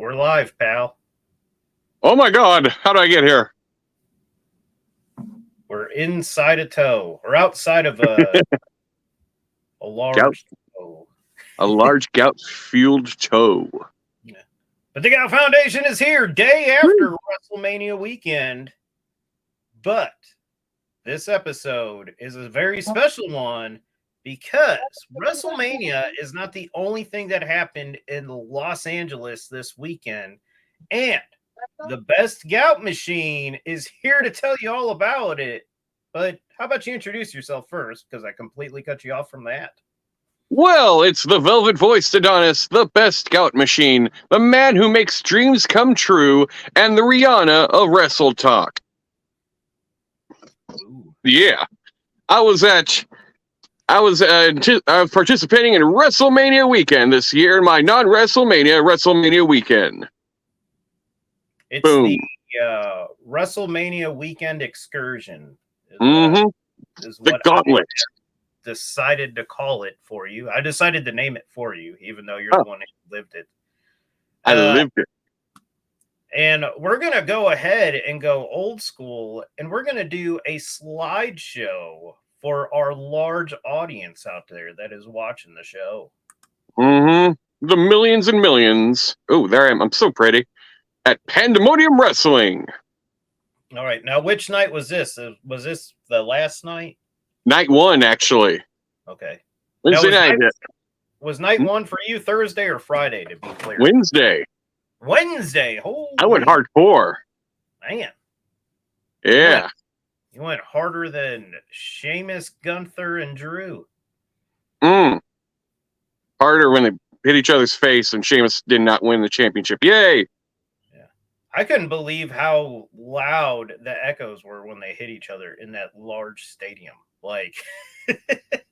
We're live, pal. Oh my God, how do I get here? We're inside a toe. We're outside of a large toe. A large gout-fueled toe. Yeah. But the Gout Foundation is here day after WrestleMania weekend. But this episode is a very special one because WrestleMania is not the only thing that happened in Los Angeles this weekend. And the best gout machine is here to tell you all about it. But how about you introduce yourself first? Because I completely cut you off from that. Well, it's the velvet-voiced Adonis, the best gout machine, the man who makes dreams come true, and the Rihanna of Wrestle Talk. Ooh. Yeah, I was participating in WrestleMania weekend this year, my WrestleMania weekend. It's Boom. the WrestleMania weekend excursion. Is The what gauntlet. I decided to call it for you. I decided to name it for you, even though you're the one who lived it. I lived it. And we're going to go ahead and go old school, and we're going to do a slideshow for our large audience out there that is watching the show. The millions and millions. Oh, there I am. I'm so pretty. At Pandemonium Wrestling. All right. Now, which night was this? Was this the last night? Night one, actually. Okay. Wednesday night. Was night one for you Thursday or Friday, to be clear? Wednesday. Holy I went hardcore. Man. Yeah. You went harder than Sheamus, Gunther, and Drew. Harder when they hit each other's face and Sheamus did not win the championship. Yay! Yeah. I couldn't believe how loud the echoes were when they hit each other in that large stadium. Like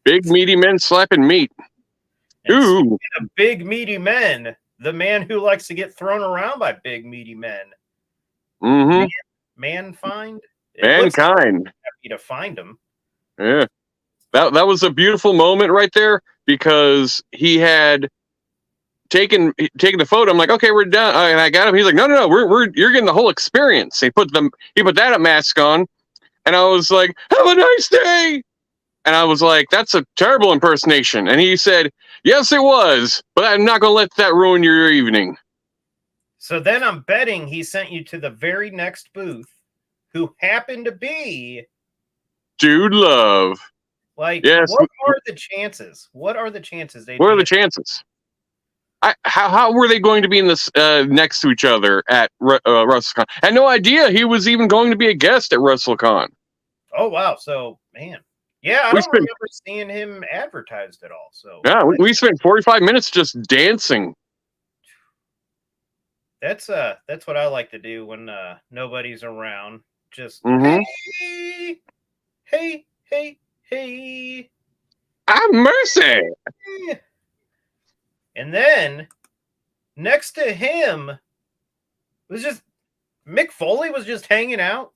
big meaty men slapping meat. Ooh. Of big meaty men, the man who likes to get thrown around by big meaty men. Mankind. Happy to find him. Yeah. That was a beautiful moment right there because he had taken the photo. I'm like, okay, we're done. And I got him. He's like, no, you're getting the whole experience. He put that mask on, and I was like, have a nice day. And I was like, that's a terrible impersonation. And he said, yes, it was, but I'm not going to let that ruin your evening. So then I'm betting he sent you to the very next booth who happened to be Dude Love. Like, yes. What are the chances? What are the chances? What are the chances? How were they going to be in this next to each other at WrestleCon? I had no idea he was even going to be a guest at WrestleCon. Oh, wow. So, man. Yeah, I don't remember seeing him advertised at all. So yeah, we spent 45 minutes just dancing. That's what I like to do when nobody's around. Just hey. Have mercy. And then next to him was just Mick Foley was just hanging out.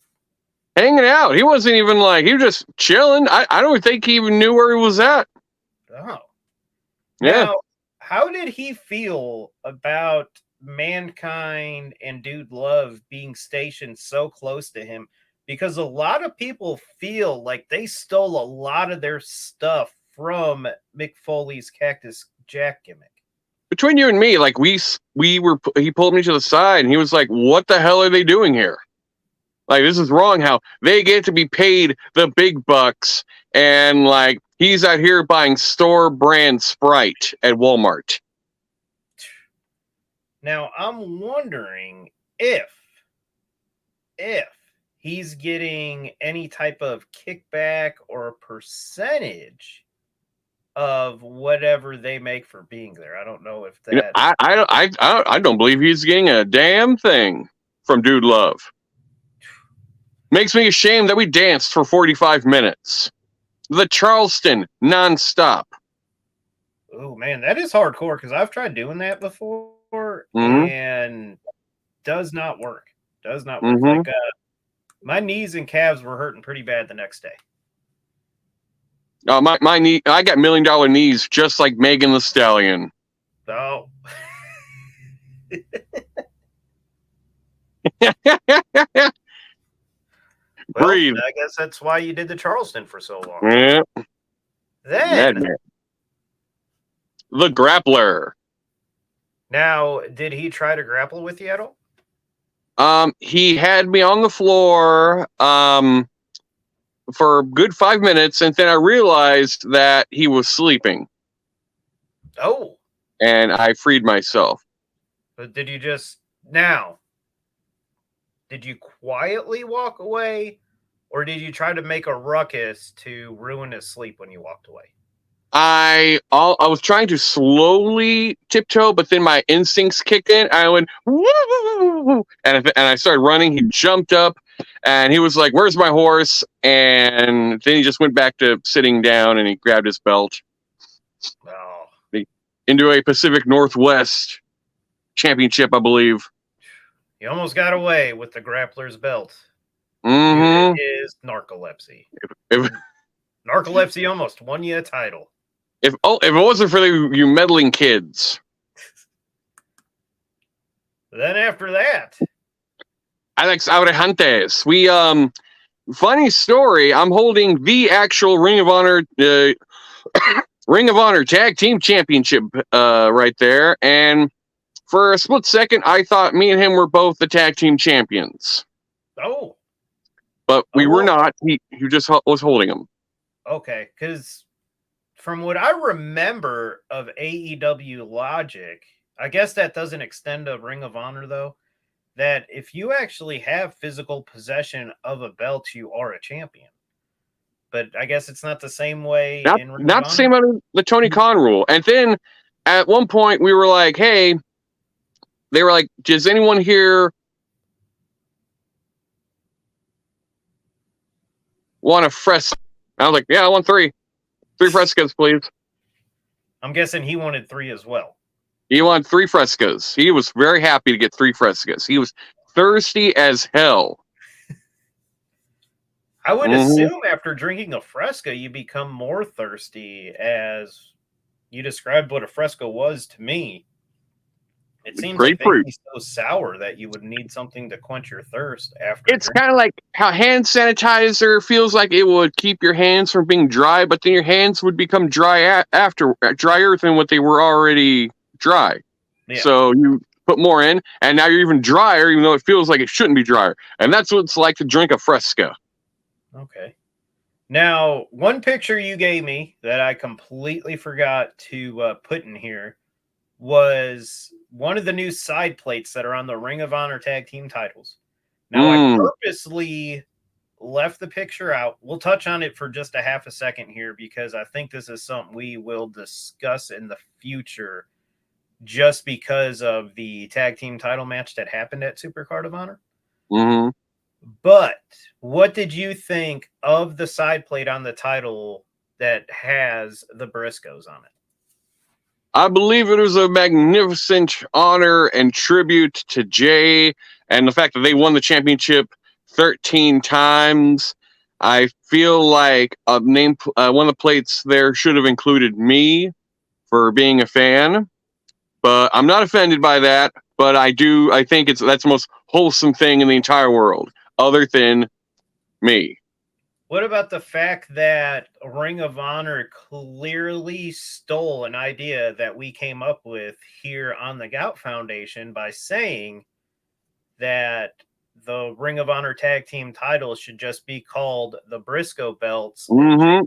He wasn't even he was just chilling. I don't think he even knew where he was at. Oh. Yeah. Now, how did he feel about Mankind and Dude Love being stationed so close to him? Because a lot of people feel like they stole a lot of their stuff from Mick Foley's Cactus Jack gimmick. Between you and me, he pulled me to the side and he was like, what the hell are they doing here? Like, this is wrong how they get to be paid the big bucks and he's out here buying store brand Sprite at Walmart. Now, I'm wondering if he's getting any type of kickback or percentage of whatever they make for being there. I don't know if that. I don't believe he's getting a damn thing from Dude Love. Makes me ashamed that we danced for 45 minutes. The Charleston nonstop. Oh man, that is hardcore because I've tried doing that before and does not work. Does not work. My knees and calves were hurting pretty bad the next day. My knee. I got $1 million knees, just like Megan Thee Stallion. Oh. Breathe. I guess that's why you did the Charleston for so long. Yeah. Then, Madman. The Grappler. now, did he try to grapple with you at all? He had me on the floor for a good 5 minutes, and then I realized that he was sleeping. Oh. And I freed myself. But did you quietly walk away, or did you try to make a ruckus to ruin his sleep when you walked away? I was trying to slowly tiptoe, but then my instincts kicked in. I went, woo, and I started running. He jumped up, and he was like, "Where's my horse?" And then he just went back to sitting down, and he grabbed his belt. Oh. Into a Pacific Northwest championship, I believe. You almost got away with the grappler's belt. Mm-hmm. It is narcolepsy. If Narcolepsy almost won you a title. it wasn't for you meddling kids. Then after that, Alex Aurejantes. We funny story. I'm holding the actual Ring of Honor Tag Team Championship right there, and for a split second, I thought me and him were both the tag team champions. Oh, but we were not. He just was holding them. Okay, because from what I remember of AEW logic, I guess that doesn't extend to Ring of Honor, though, that if you actually have physical possession of a belt, you are a champion. But I guess it's not the same way in Ring of Honor. Not the same under the Tony Khan rule. And then at one point we were like, hey, they were like, does anyone here want a fresco? I was like, yeah, I want 3. 3 frescoes, please. I'm guessing he wanted 3 as well. He wanted 3 frescoes. He was very happy to get 3 frescoes. He was thirsty as hell. I would assume after drinking a fresco, you become more thirsty, as you described what a fresco was to me. It seems like they'd be so sour that you would need something to quench your thirst after. It's kind of like how hand sanitizer feels like it would keep your hands from being dry, but then your hands would become drier than what they were already dry. Yeah. So you put more in, and now you're even drier, even though it feels like it shouldn't be drier. And that's what it's like to drink a fresco. Okay. Now, one picture you gave me that I completely forgot to put in here was one of the new side plates that are on the Ring of Honor tag team titles. Now, I purposely left the picture out. We'll touch on it for just a half a second here, because I think this is something we will discuss in the future, just because of the tag team title match that happened at Supercard of Honor. Mm-hmm. But what did you think of the side plate on the title that has the Briscoes on it? I believe it was a magnificent honor and tribute to Jay, and the fact that they won the championship 13 times. I feel like one of the plates there should have included me for being a fan, but I'm not offended by that. But I think that's the most wholesome thing in the entire world, other than me. What about the fact that Ring of Honor clearly stole an idea that we came up with here on the Gout Foundation by saying that the Ring of Honor tag team titles should just be called the Briscoe belts? Mm-hmm.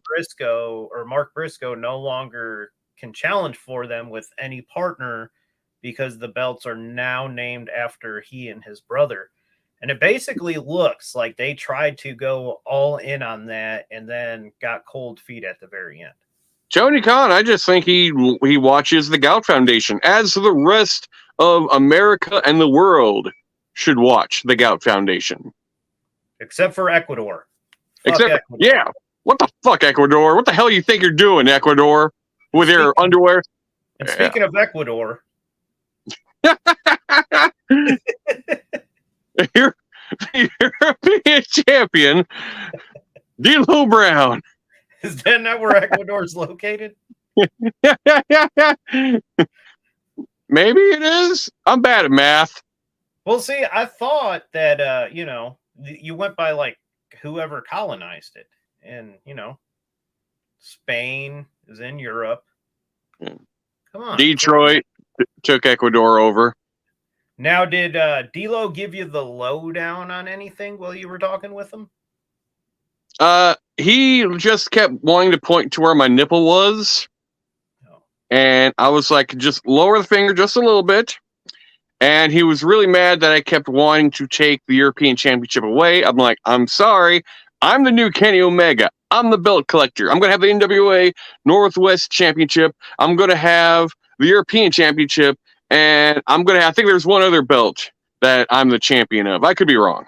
Mark Briscoe no longer can challenge for them with any partner, because the belts are now named after he and his brother. And it basically looks like they tried to go all in on that and then got cold feet at the very end. Tony Khan, I just think he watches the Gout Foundation, as the rest of America and the world should watch the Gout Foundation. Except for Ecuador. Ecuador. Yeah. What the fuck, Ecuador? What the hell you think you're doing, Ecuador, with your underwear? And speaking of Ecuador... European champion, D'Lo Brown. Is that not where Ecuador is located? Maybe it is. I'm bad at math. Well, see, I thought that you went by like whoever colonized it, and Spain is in Europe. Yeah. Come on, Detroit took Ecuador over. Now, did D'Lo give you the lowdown on anything while you were talking with him? He just kept wanting to point to where my nipple was. No. And I was like, just lower the finger just a little bit. And he was really mad that I kept wanting to take the European Championship away. I'm like, I'm sorry. I'm the new Kenny Omega. I'm the belt collector. I'm going to have the NWA Northwest Championship. I'm going to have the European Championship. And I think there's one other belt that I'm the champion of. I could be wrong.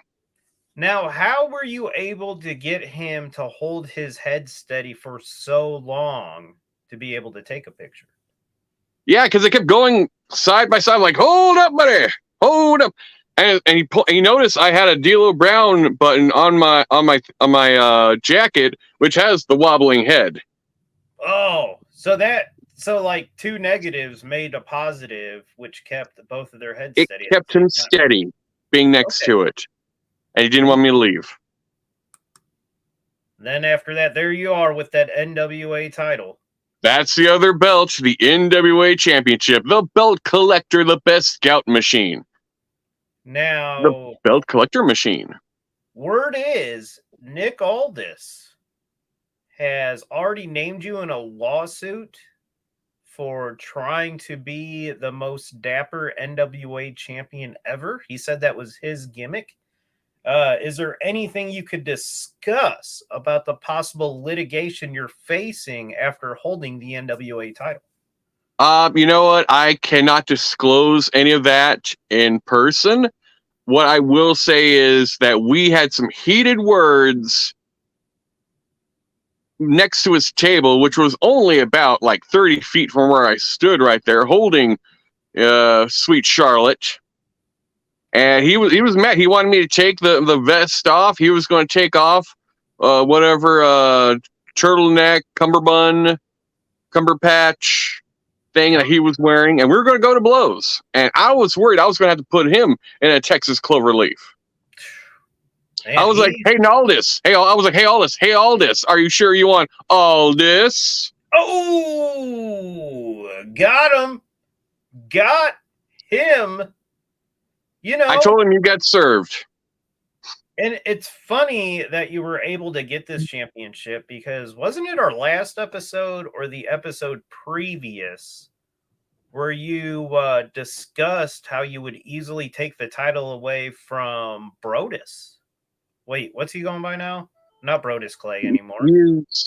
Now, how were you able to get him to hold his head steady for so long to be able to take a picture? Yeah, because they kept going side by side, like, hold up, buddy, hold up. And he noticed I had a D'Lo Brown button on my jacket, which has the wobbling head. Oh, so like two negatives made a positive, which kept both of their heads steady. It kept him steady, being next to it, and he didn't want me to leave. Then after that, there you are with that NWA title. That's the other belt, the NWA Championship, the belt collector, the best Gout machine. Now, the belt collector machine. Word is Nick Aldis has already named you in a lawsuit for trying to be the most dapper NWA champion ever. He said that was his gimmick. Is there anything you could discuss about the possible litigation you're facing after holding the NWA title? You know what? I cannot disclose any of that in person. What I will say is that we had some heated words next to his table, which was only about like 30 feet from where I stood right there holding Sweet Charlotte. And he was mad. He wanted me to take the vest off. He was going to take off whatever turtleneck, cummerbund, cumberpatch thing that he was wearing, and we were going to go to blows. And I was worried I was going to have to put him in a Texas clover leaf. Man, I was like, hey, Aldis. Hey, I was like, hey, Aldis. Hey, Aldis. Are you sure you want Aldis? Oh, got him. Got him. You know, I told him you got served. And it's funny that you were able to get this championship because wasn't it our last episode or the episode previous where you discussed how you would easily take the title away from Brodus? Wait, what's he going by now? Not Brodus Clay anymore.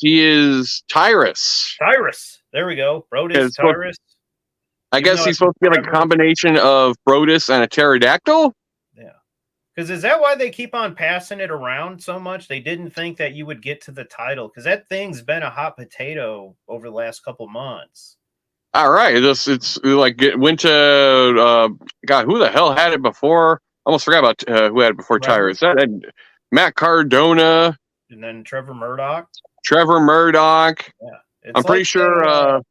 He is Tyrus. Tyrus. There we go. Brodus, Tyrus. I guess he's supposed to be like a combination of Brodus and a pterodactyl. Yeah. Because is that why they keep on passing it around so much? They didn't think that you would get to the title because that thing's been a hot potato over the last couple months. All right. It's like it went to, God, who the hell had it before? I almost forgot about who had it before Tyrus. That had Matt Cardona. And then Trevor Murdoch. Yeah. I'm pretty sure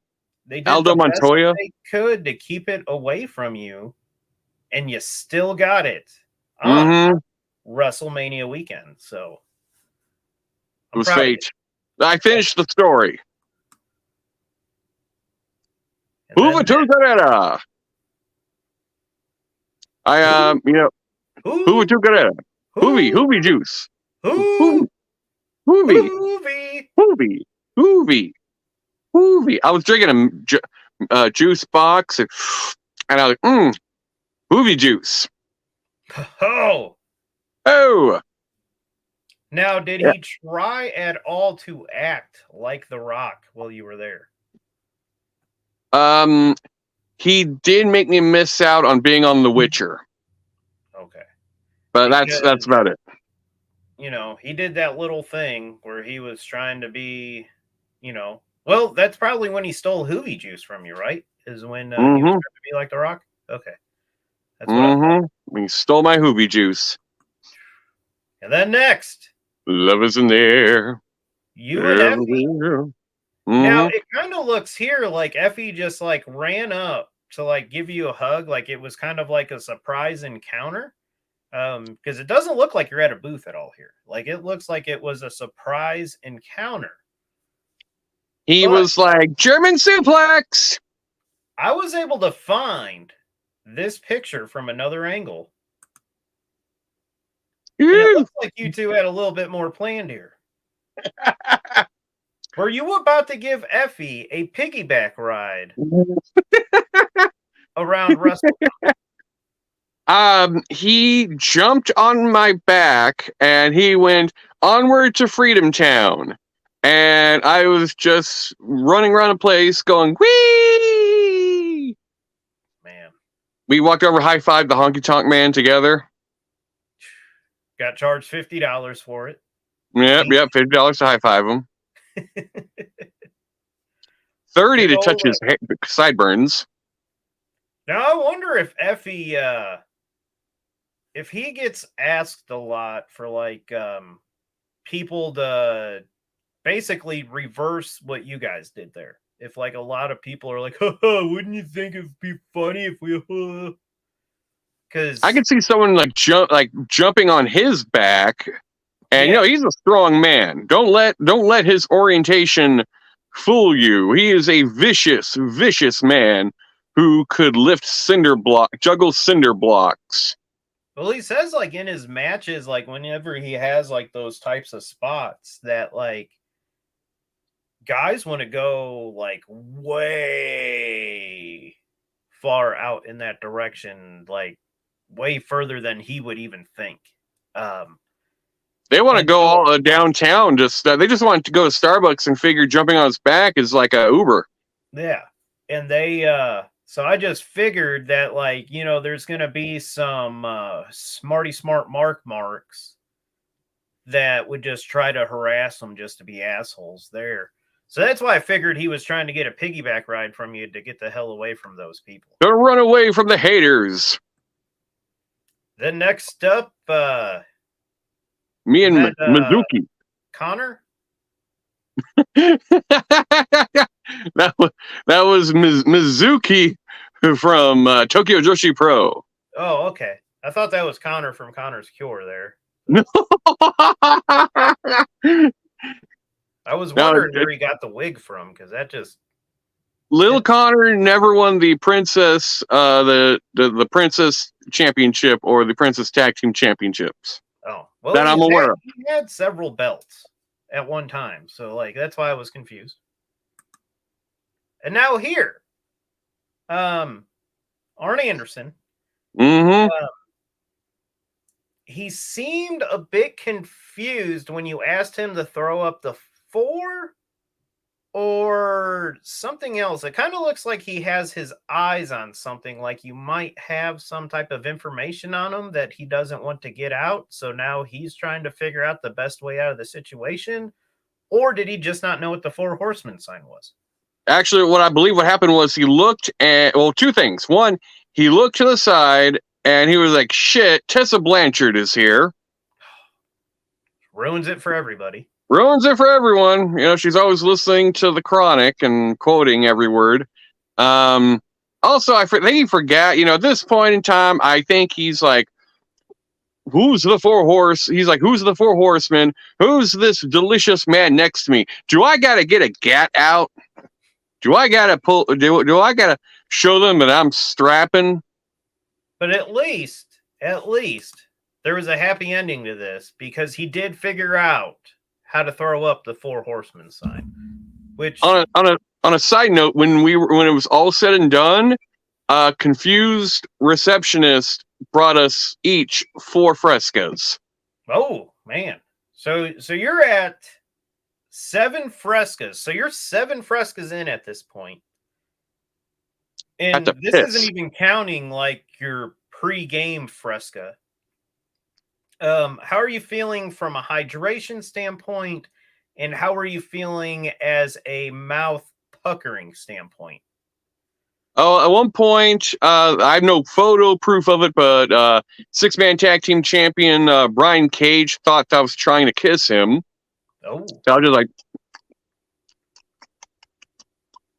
they did Aldo the best Montoya they could to keep it away from you, and you still got it. WrestleMania weekend. So it was fate. I finished the story. Uva Tugarera. Uva Tugarera. Hoovy juice. Hoovy. I was drinking a juice box and I was like, Hoovy juice. Oh. Now, did he try at all to act like The Rock while you were there? He did make me miss out on being on The Witcher. Okay. But that's about it. You know, he did that little thing where he was trying to be, well, that's probably when he stole Hoovy juice from you, right? Is when he was trying to be like The Rock? Okay. That's what he stole my Hoovy juice. And then next. Love is in the air. You and Effie. Now, it kind of looks here like Effie just like ran up to like give you a hug. Like it was kind of like a surprise encounter. Because it doesn't look like you're at a booth at all here. Like it looks like it was a surprise encounter. He was like, German suplex. I was able to find this picture from another angle. And it looks like you two had a little bit more planned here. Were you about to give Effie a piggyback ride around WrestleMania? He jumped on my back and he went onward to Freedom Town. And I was just running around a place going, whee! Man. We walked over, high-fived the Honky Tonk Man together. Got charged $50 for it. Yep, $50 to high-five him. 30 to touch his sideburns. Now, I wonder if Effie, if he gets asked a lot for, like, people to basically reverse what you guys did there. If, like, a lot of people are like, wouldn't you think it'd be funny if we, because I could see someone, like, jumping on his back, and, you know, he's a strong man. Don't let his orientation fool you. He is a vicious, vicious man who could juggle cinder blocks. Well, he says, like, in his matches, like, whenever he has, like, those types of spots that, like, guys want to go, like, way far out in that direction, like, way further than he would even think. They want to go all downtown. They just want to go to Starbucks and figure jumping on his back is like a Uber. Yeah. And they, so I just figured that, like, you know, there's going to be some smarty smart marks that would just try to harass them just to be assholes there. So that's why I figured he was trying to get a piggyback ride from you to get the hell away from those people. Don't run away from the haters. Then next up, me and Mizuki. Connor? that was Mizuki from Tokyo Joshi Pro. Oh, okay. I thought that was Connor from Connor's Cure there. No. I was wondering where he got the wig from, because that just... Little Connor never won the Princess the Princess Championship or the Princess Tag Team Championships. Oh, well, that I'm aware of. He had several belts at one time, so like that's why I was confused. And now here, Arn Anderson. Mm-hmm. He seemed a bit confused when you asked him to throw up the 4 or something else. It kind of looks like he has his eyes on something, like you might have some type of information on him that he doesn't want to get out. So now he's trying to figure out the best way out of the situation. Or did he just not know what the 4 horsemen sign was? Actually, what I believe what happened was he looked at, well, 2 things. One, he looked to the side and he was like, shit, Tessa Blanchard is here. Ruins it for everybody. Ruins it for everyone. You know, she's always listening to the Chronic and quoting every word. Also, I think he forgot, you know, at this point in time, I think he's like, who's the 4 horse? He's like, who's the 4 horsemen? Who's this delicious man next to me? Do I got to get a gat out? Do I got to do I got to show them that I'm strapping? But at least there was a happy ending to this, because he did figure out how to throw up the 4 horsemen sign. Which on a side note, when it was all said and done, confused receptionist brought us each 4 frescoes. Oh man. So you're at 7 frescoes. So you're 7 frescoes in at this point. And this isn't even counting like your pre-game fresca. How are you feeling from a hydration standpoint, and how are you feeling as a mouth puckering standpoint? Oh, at one point, I have no photo proof of it, but 6-man tag team champion Brian Cage thought I was trying to kiss him. Oh, so I was just like,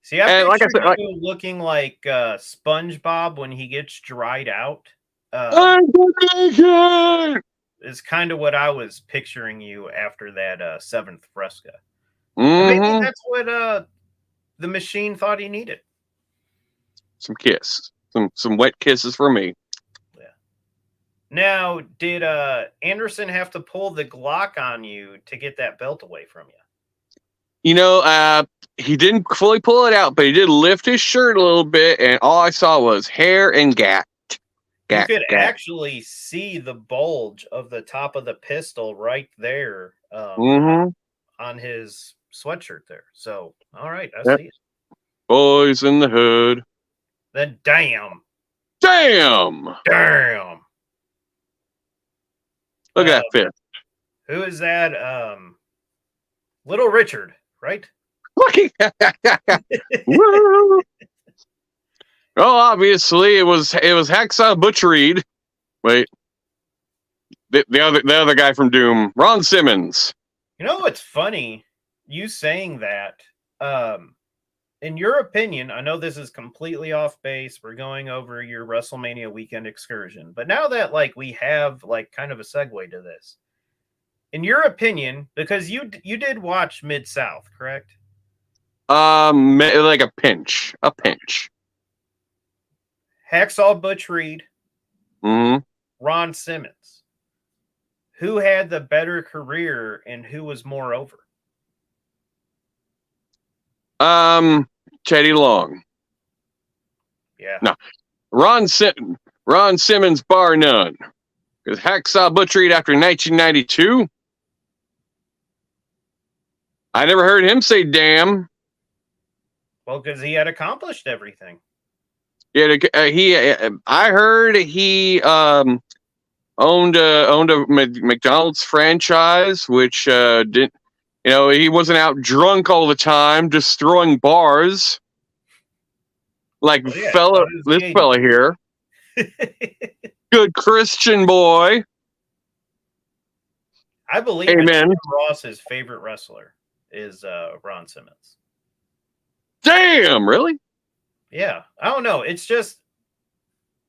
See, I And like I picture said, you looking like SpongeBob when he gets dried out. Is kind of what I was picturing you after that seventh Fresca. And maybe mm-hmm. that's what the machine thought he needed. Some kiss. Some wet kisses for me. Yeah. Now, did Anderson have to pull the Glock on you to get that belt away from you? You know, he didn't fully pull it out, but he did lift his shirt a little bit, and all I saw was hair and gat. You could actually see the bulge of the top of the pistol right there Mm-hmm. on his sweatshirt there. So, all right, I Yep. see it. Boys in the hood. Then, damn. Damn! Look at that fist. Who is that? Little Richard, right? Woo! Oh, obviously it was Hacksaw Butch Reed. Wait, the other guy from Doom, Ron Simmons. You know what's funny? You saying that. In your opinion, I know this is completely off base. We're going over your WrestleMania weekend excursion, but now that like we have like kind of a segue to this, in your opinion, because you did watch Mid South, correct? Like a pinch. Hacksaw Butch Reed, Mm-hmm. Ron Simmons. Who had the better career and who was more over? Teddy Long. Yeah. No, Ron Simmons, bar none. Because Hacksaw Butch Reed after 1992, I never heard him say damn. Well, because he had accomplished everything. Yeah, I heard he owned a McDonald's franchise, which didn't. You know, he wasn't out drunk all the time, just throwing bars. Like this fella here. Good Christian boy. I believe Jim Ross's favorite wrestler is Ron Simmons. Damn, really? Yeah. I don't know. It's just,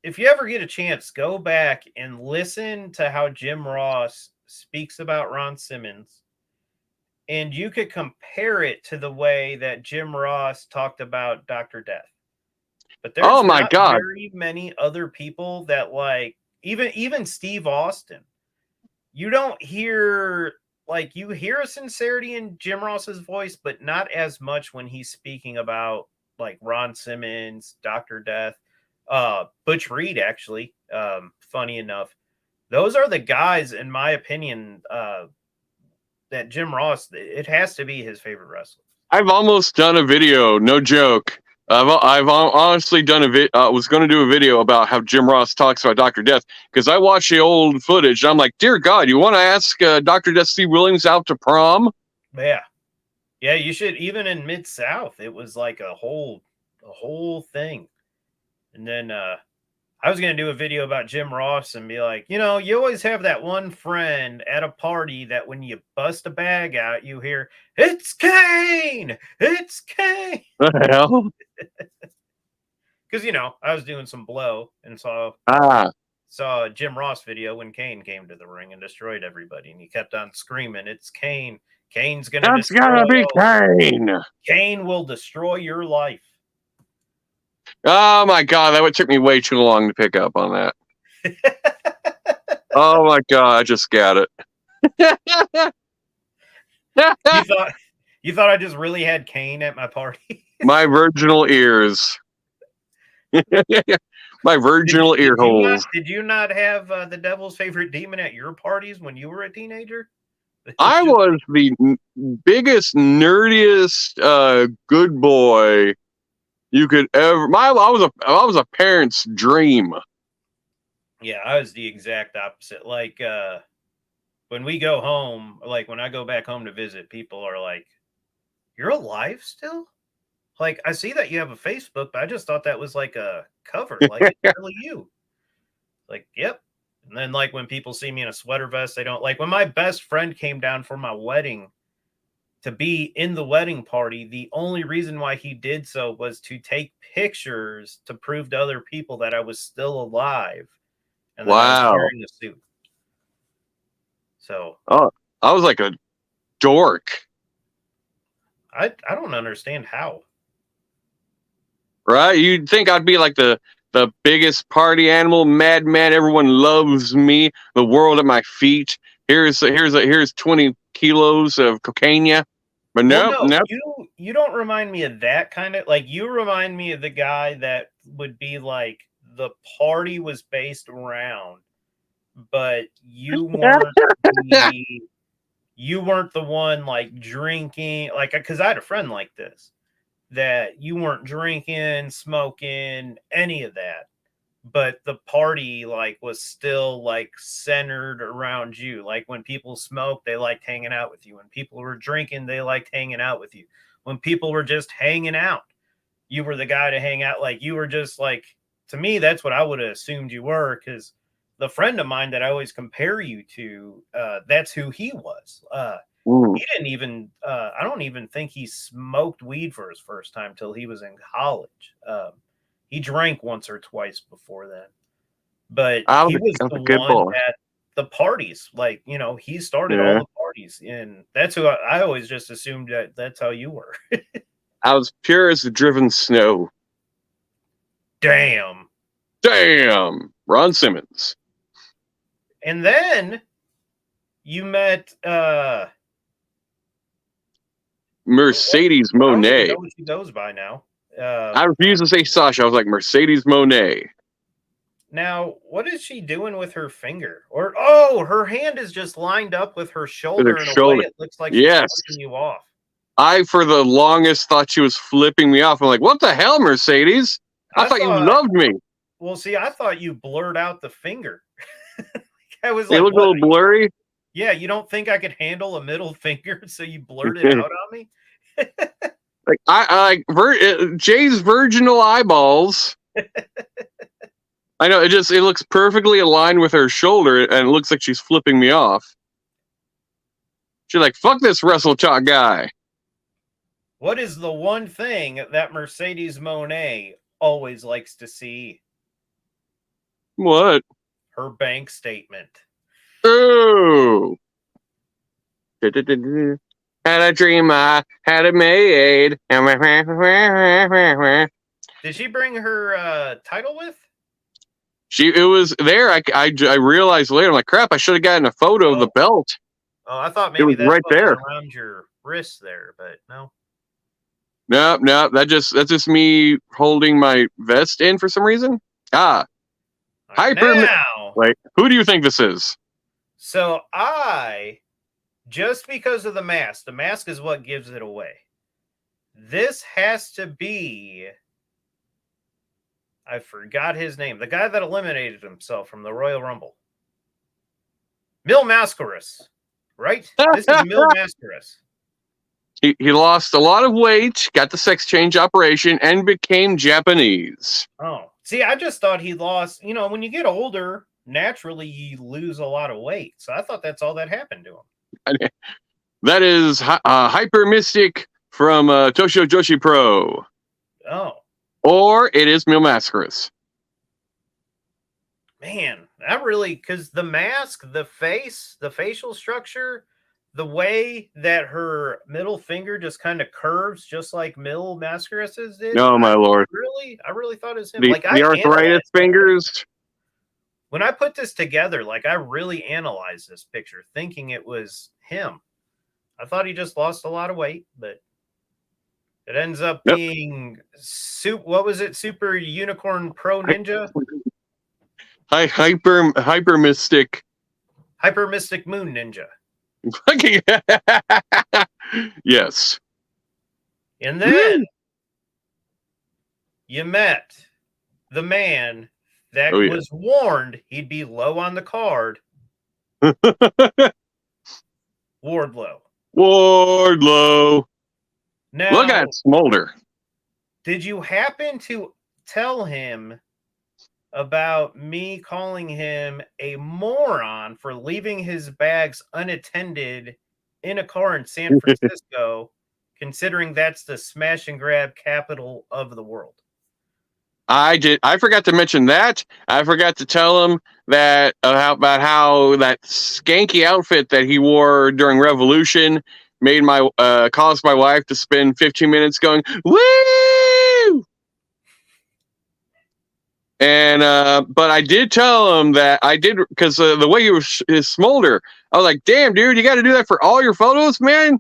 if you ever get a chance, go back and listen to how Jim Ross speaks about Ron Simmons. And you could compare it to the way that Jim Ross talked about Dr. Death. But there's not very many other people that like, even Steve Austin. You don't hear, like, you hear a sincerity in Jim Ross's voice, but not as much when he's speaking about like Ron Simmons, Dr. Death, Butch Reed, actually. Funny enough, those are the guys, in my opinion, that Jim Ross, it has to be his favorite wrestler. I've almost done a video, no joke. I've honestly done was going to do a video about how Jim Ross talks about Dr. Death, because I watched the old footage and I'm like, dear God, you want to ask Dr. Death Steve Williams out to prom? Yeah. Yeah, you should. Even in Mid South, it was like a whole thing. And then I was going to do a video about Jim Ross and be like, you know, you always have that one friend at a party that when you bust a bag out, you hear, it's Kane! It's Kane! What the hell? Because, you know, I was doing some blow and saw a Jim Ross video when Kane came to the ring and destroyed everybody. And he kept on screaming, it's Kane. Kane's going to destroy. That's going to be Kane. Kane will destroy your life. Oh my God, that would took me way too long to pick up on that. Oh my God, I just got it. You thought I just really had Kane at my party? My virginal ears. My virginal ear holes. Did you not have the devil's favorite demon at your parties when you were a teenager? I was the biggest, nerdiest good boy you could ever. I was a parent's dream. Yeah, I was the exact opposite. Like when we go home, like when I go back home to visit, people are like, "You're alive still?" Like, I see that you have a Facebook, but I just thought that was like a cover. Like, it's really you. Like, yep. And then, like, when people see me in a sweater vest, they don't like. When my best friend came down for my wedding, to be in the wedding party. The only reason why he did so was to take pictures to prove to other people that I was still alive and that I was Wow. wearing a suit. So, Oh, I was like a dork, I don't understand how. right? You'd think I'd be like the biggest party animal, madman. Everyone loves me. The world at my feet. Here's 20 kilos of cocaine. But Well, nope, no, nope. you don't remind me of that kind of, like, you remind me of the guy that would be like the party was based around, but you weren't the one like drinking, like, because I had a friend like this, that you weren't drinking, smoking, any of that, but the party like was still like centered around you. Like when people smoked, they liked hanging out with you. When people were drinking, they liked hanging out with you. When people were just hanging out, you were the guy to hang out. Like you were just like, to me, that's what I would have assumed you were, because the friend of mine that I always compare you to, that's who he was. Mm. He didn't even, I don't even think he smoked weed for his first time till he was in college. He drank once or twice before then, but I he was I was the a good one boy. at the parties. Like, he started all Yeah, the parties, and that's who I always just assumed that that's how you were. I was pure as the driven snow. Damn. Damn, Ron Simmons. And then you met, Mercedes I don't even Monet. know what she goes by now. I refuse to say Sasha. I was like Mercedes Monet. Now, what is she doing with her finger? Or, oh, her hand is just lined up with her With her shoulder in a way shoulder. it looks like she's Yes. flipping you off. I, for the longest, thought she was flipping me off. I'm like, what the hell, Mercedes? I thought you loved me. Well, see, I thought you blurred out the finger. I was It like, looked a what? little blurry. Yeah, you don't think I could handle a middle finger, so you blurted out on me? Like Jay's virginal eyeballs. I know it looks perfectly aligned with her shoulder, and it looks like she's flipping me off. She's like, "Fuck this Russell Chalk guy." What is the one thing that Mercedes Monet always likes to see? What? Her bank statement. Oh. Had a dream, I had it made. Did she bring her title with? It was there. I realized later. I'm like, crap. I should have gotten a photo of the belt. Oh, I thought It maybe was that's right what there. was around your wrist there, but no. No. That's just me holding my vest in for some reason. Right, Hyper. now, Wait, who do you think this is? so just because of the mask is what gives it away. This has to be, I forgot his name, the guy that eliminated himself from the Royal Rumble. Mil Mascaras, right? This is Mil Mascaras. He lost a lot of weight, got the sex change operation, and became Japanese. Oh, see, I just thought he lost. When you get older, naturally you lose a lot of weight. So I thought that's all that happened to him. That is Hyper Mystic from Toshio Joshi Pro. Oh. Or it is Mil Mascaras. Man, that really, because the mask, the face, the facial structure, the way that her middle finger just kind of curves, just like Mil Mascaras's did. Oh my lord! I really thought it was him. The I arthritis fingers. When I put this together, I really analyzed this picture, thinking it was him. I thought he just lost a lot of weight, but it ends up being what was it? Super Unicorn Pro Ninja. Hyper Mystic. Hyper Mystic Moon Ninja. Yes. And then you met the man that was warned he'd be low on the card. Wardlow. Now, look at Smolder. Did you happen to tell him about me calling him a moron for leaving his bags unattended in a car in San Francisco, considering that's the smash and grab capital of the world? I forgot to mention that. I forgot to tell him that about how that skanky outfit that he wore during Revolution made my caused my wife to spend 15 minutes going woo. And but I did tell him that I did because the way he was his smolder, I was like, "Damn, dude, you got to do that for all your photos, man."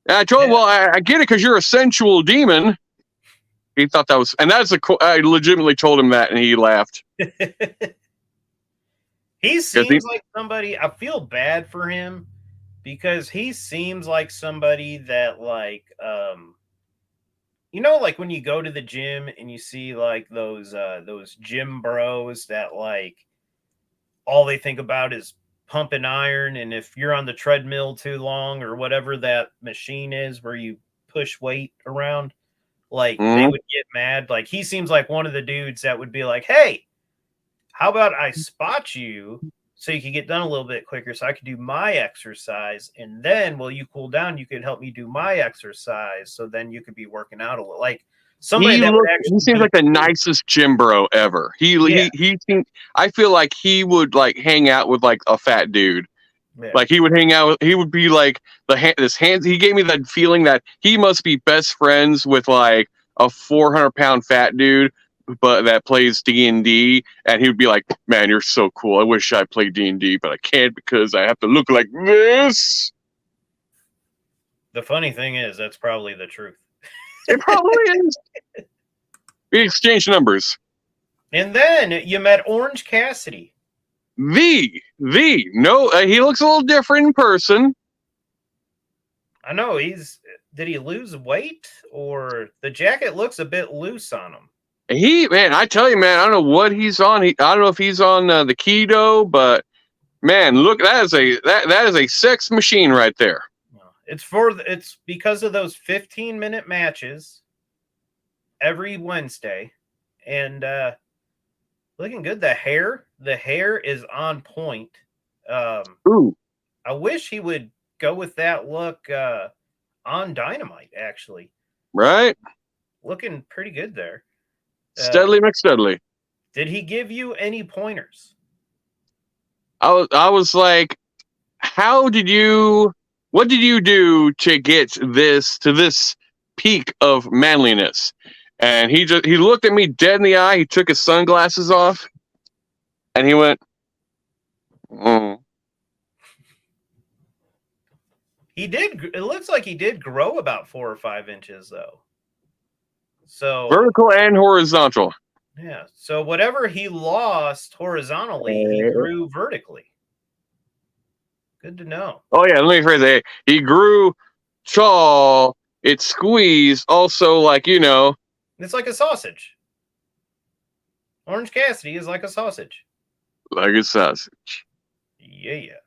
And I told him, "Well, I get it because you're a sensual demon." He thought that was, and that's I legitimately told him that, and he laughed. He seems like somebody. I feel bad for him because he seems like somebody that, like, you know, like when you go to the gym and you see like those gym bros that like all they think about is pumping iron, and if you're on the treadmill too long or whatever that machine is where you push weight around, like they would get mad. Like he seems like one of the dudes that would be like, "Hey, how about I spot you so you can get done a little bit quicker so I can do my exercise, and then while you cool down, you could help me do my exercise, so then you could be working out a little." Like somebody that would actually he seems like the nicest gym bro ever. He seems, I feel like he would like hang out with like a fat dude. Yeah. Like he would hang out with, he would be like this hands. He gave me that feeling that he must be best friends with like a 400-pound fat dude, but that plays D&D, and he would be like, "Man, you're so cool. I wish I played D&D, but I can't because I have to look like this." The funny thing is, that's probably the truth. It probably is. We exchanged numbers. And then you met Orange Cassidy. No, he looks a little different in person. I know did he lose weight, or the jacket looks a bit loose on him? Man, I tell you, man, I don't know what he's on. I don't know if he's on the keto, but man, look, that is a sex machine right there. It's because of those 15-minute matches every Wednesday, and looking good. The hair is on point. Ooh, I wish he would go with that look on Dynamite. Actually, right? Looking pretty good there. Steadily McSteadily. Did he give you any pointers? I was like, what did you do to get to this peak of manliness? And he looked at me dead in the eye. He took his sunglasses off, and he went, He did. It looks like he did grow about 4 or 5 inches, though. So vertical and horizontal. Yeah. So whatever he lost horizontally, he grew vertically. Good to know. Oh yeah, let me phrase it. He grew tall. It squeezed. Also, like, you know, it's like a sausage. Orange Cassidy is like a sausage. Like a sausage. Yeah.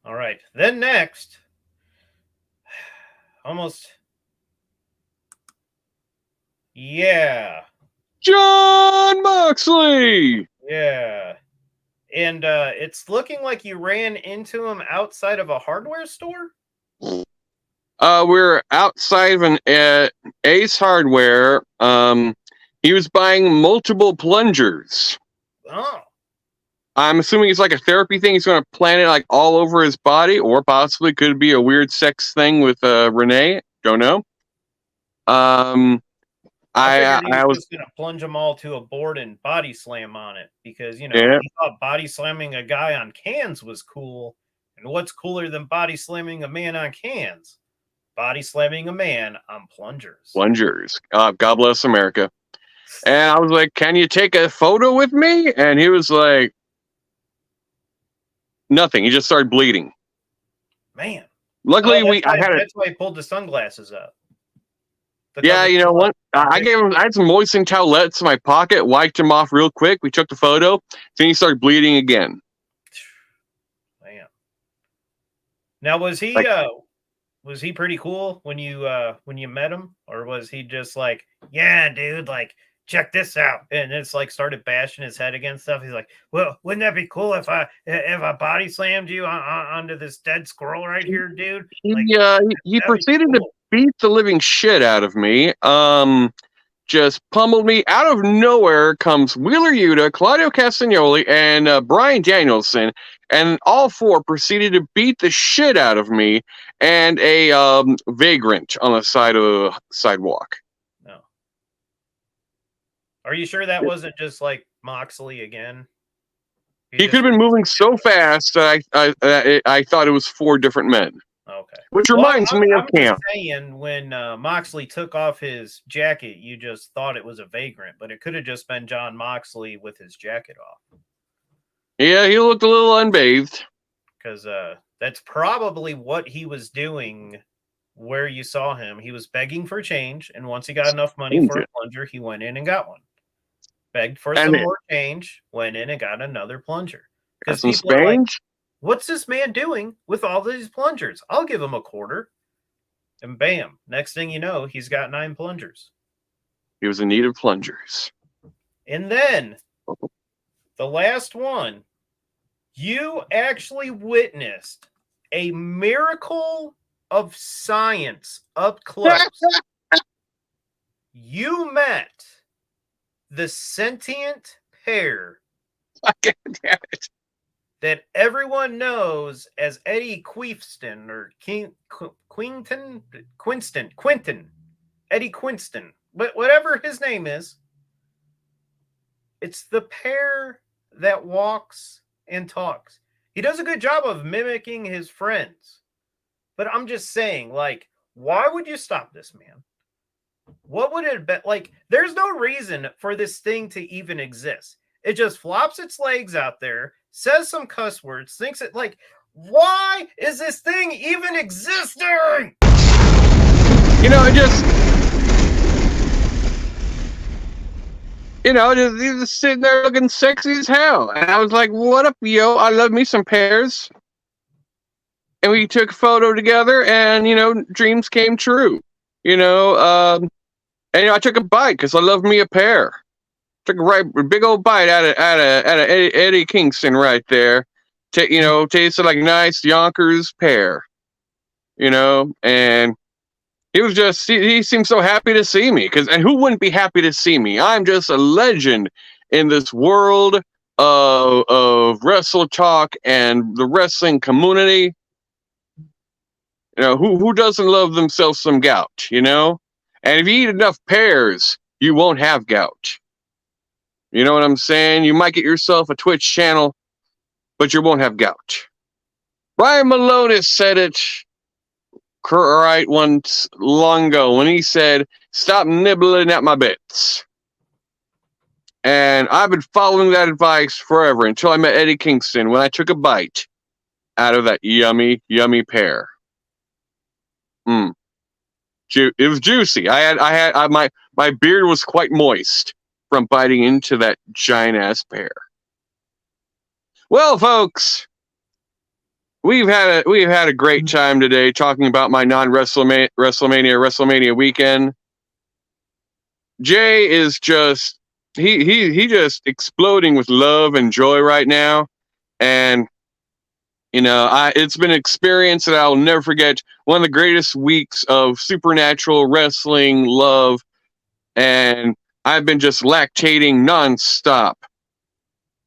All right. Then next, almost. Yeah. John Moxley. Yeah. And it's looking like you ran into him outside of a hardware store? We're outside of an Ace Hardware. He was buying multiple plungers. Oh. I'm assuming it's like a therapy thing. He's going to plant it like all over his body, or possibly could be a weird sex thing with Renee. Don't know. I was just going to plunge them all to a board and body slam on it because, you know, he thought body slamming a guy on cans was cool. And what's cooler than body slamming a man on cans? Body slamming a man on plungers. God bless America. And I was like, "Can you take a photo with me?" And he was like, nothing. He just started bleeding. Man. Luckily, that's why he pulled the sunglasses up. Yeah, you know what? I had some moistened towelettes in my pocket, wiped him off real quick. We took the photo. Then he started bleeding again. Man. Now, was he pretty cool when you met him, or was he just like, "Yeah, dude, like check this out. And it's like started bashing his head against stuff. He's like, well, wouldn't that be cool if I body slammed you onto this dead squirrel right here, dude? Like, He proceeded to beat the living shit out of me. Just pummeled me. Out of nowhere comes Wheeler Yuta, Claudio Castagnoli, and Brian Danielson, and all four proceeded to beat the shit out of me and a vagrant on the side of the sidewalk. No. Are you sure that wasn't just like Moxley again? He could have been moving so fast that I thought it was four different men. Okay. Which reminds me of Camp. Saying when Moxley took off his jacket, you just thought it was a vagrant, but it could have just been John Moxley with his jacket off. Yeah, he looked a little unbathed. Because that's probably what he was doing where you saw him. He was begging for change, and once he got enough money for a plunger, he went in and got one. Begged for some more change, went in and got another plunger. Because people are like, what's this man doing with all these plungers? I'll give him a quarter. And bam, next thing you know, he's got 9 plungers. He was in need of plungers. And then, the last one, you actually witnessed a miracle of science up close. You met the sentient pair Damn it. that everyone knows as Eddie Queefston or Quinton, Eddie Quinston, but whatever his name is. It's the pair that walks and talks. He does a good job of mimicking his friends. But I'm just saying, like, why would you stop this man? What would it have been? Like, there's no reason for this thing to even exist. It just flops its legs out there, says some cuss words, thinks it, like, why is this thing even existing? You know, it just... You know, just sitting there looking sexy as hell. And I was like, what up, yo? I love me some pears. And we took a photo together, and, you know, dreams came true. You know, and you know, I took a bite because I love me a pear. Took a big old bite out of Eddie Kingston right there. You know, tasted like nice Yonkers pear. You know, and he was just, he seemed so happy to see me. And who wouldn't be happy to see me? I'm just a legend in this world of wrestle talk and the wrestling community. You know, who doesn't love themselves some gout, you know? And if you eat enough pears, you won't have gout. You know what I'm saying? You might get yourself a Twitch channel, but you won't have gout. Brian Malone said it right once long ago when he said, stop nibbling at my bits. And I've been following that advice forever until I met Eddie Kingston when I took a bite out of that yummy, yummy pear. It was juicy. My beard was quite moist from biting into that giant ass pear. Well, folks, we've had a great time today talking about my WrestleMania weekend. Jay is just he just exploding with love and joy right now, and you know, it's been an experience that I'll never forget. One of the greatest weeks of supernatural wrestling love, and I've been just lactating nonstop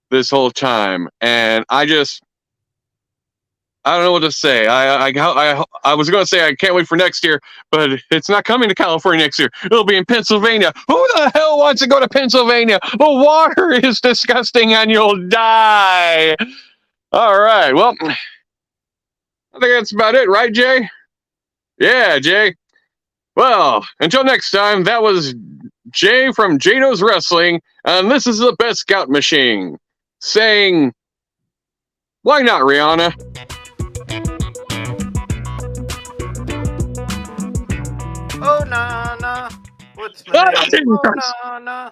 this whole time, and I don't know what to say. I was going to say I can't wait for next year, but it's not coming to California next year. It'll be in Pennsylvania. Who the hell wants to go to Pennsylvania? The water is disgusting, and you'll die. All right, well, I think that's about it, right, Jay? Yeah, Jay. Well, until next time, that was Jay from Jado's Wrestling, and this is the Best Gout Machine, saying, why not, Rihanna? Oh, na, na. What's my name? Oh, na, na.